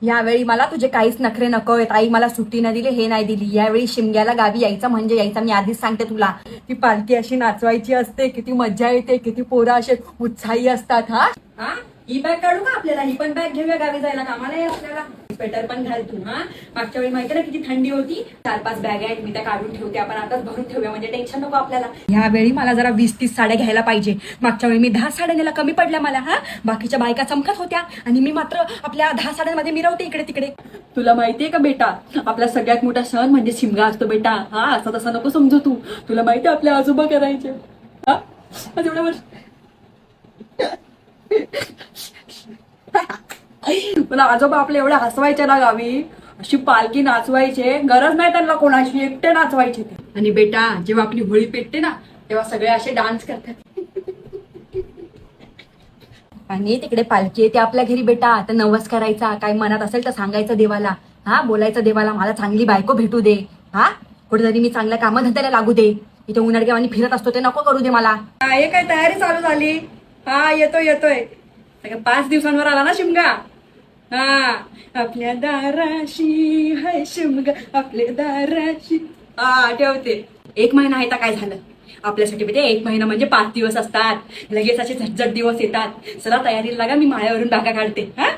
यावेळी मला तुझे काहीच नखरे नको आहेत. आई मला सुट्टी नाही दिली, हे नाही दिली. यावेळी शिमग्याला गावी यायचं म्हणजे यायचं. मी आधीच सांगते तुला. ती पालखी अशी नाचवायची असते, किती मजा येते, किती पोरं असे उत्साही असतात. हा हा ही बॅग काढू का आपल्याला? ही पण बॅग घेऊया गावी जायला, कामाला आहे आपल्याला. स्वेटर पण घाल तू. हा मागच्या वेळी माहिती ना किती थंडी होती. 4-5 बॅग आहेत, मी त्या काढून ठेवते. आपण आताच भरून ठेवूया म्हणजे टेन्शन नको आपल्याला. यावेळी मला जरा 20-30 साड्या घ्यायला पाहिजे. मागच्या वेळी मी 10 साड्या नेला, कमी पडल्या मला. हा बाकीच्या बायका चमकत होत्या आणि मी मात्र आपल्या 10 साड्यांमध्ये मिरवते इकडे तिकडे. तुला माहितीये का बेटा, आपला सगळ्यात मोठा सण म्हणजे शिमगा असतो बेटा. हा असं तसं नको समजू तू. तुला माहितीये आपले आजोबा करायचे. हा एवढ्या वर्ष मला आजोबा आपले एवढे हसवायचे ना गावी, अशी पालखी नाचवायचे, गरज नाही त्यांना कोणाची, एकटे नाचवायचे ते. आणि बेटा जेव्हा आपली होळी पेटते ना, तेव्हा सगळे असे डान्स करतात. आणि तिकडे पालखी येते आपल्या घरी बेटा, तर नवस करायचा, काय मनात असेल तर सांगायचं देवाला. हा बोलायचं देवाला, मला चांगली बायको भेटू दे. हा कुठेतरी मी चांगल्या कामधंद्याला लागू दे. इथे उन्हाळ्यावानी फिरत असतो ते नको करू दे मला. हे काय तयारी चालू झाली? हा येतोय 5 दिवसांवर आला ना शिमगा. हा आपल्या दाराशी हाय शिमगा, आपल्या दाराशी. हा ठेवते. 1 महिना आहे तर काय झालं आपल्यासाठी बेटे? 1 महिना म्हणजे 5 दिवस असतात. लगेच असे झटझट दिवस येतात. चला तयारीला लागा, मी माळ्यावरून बागा काढते. हा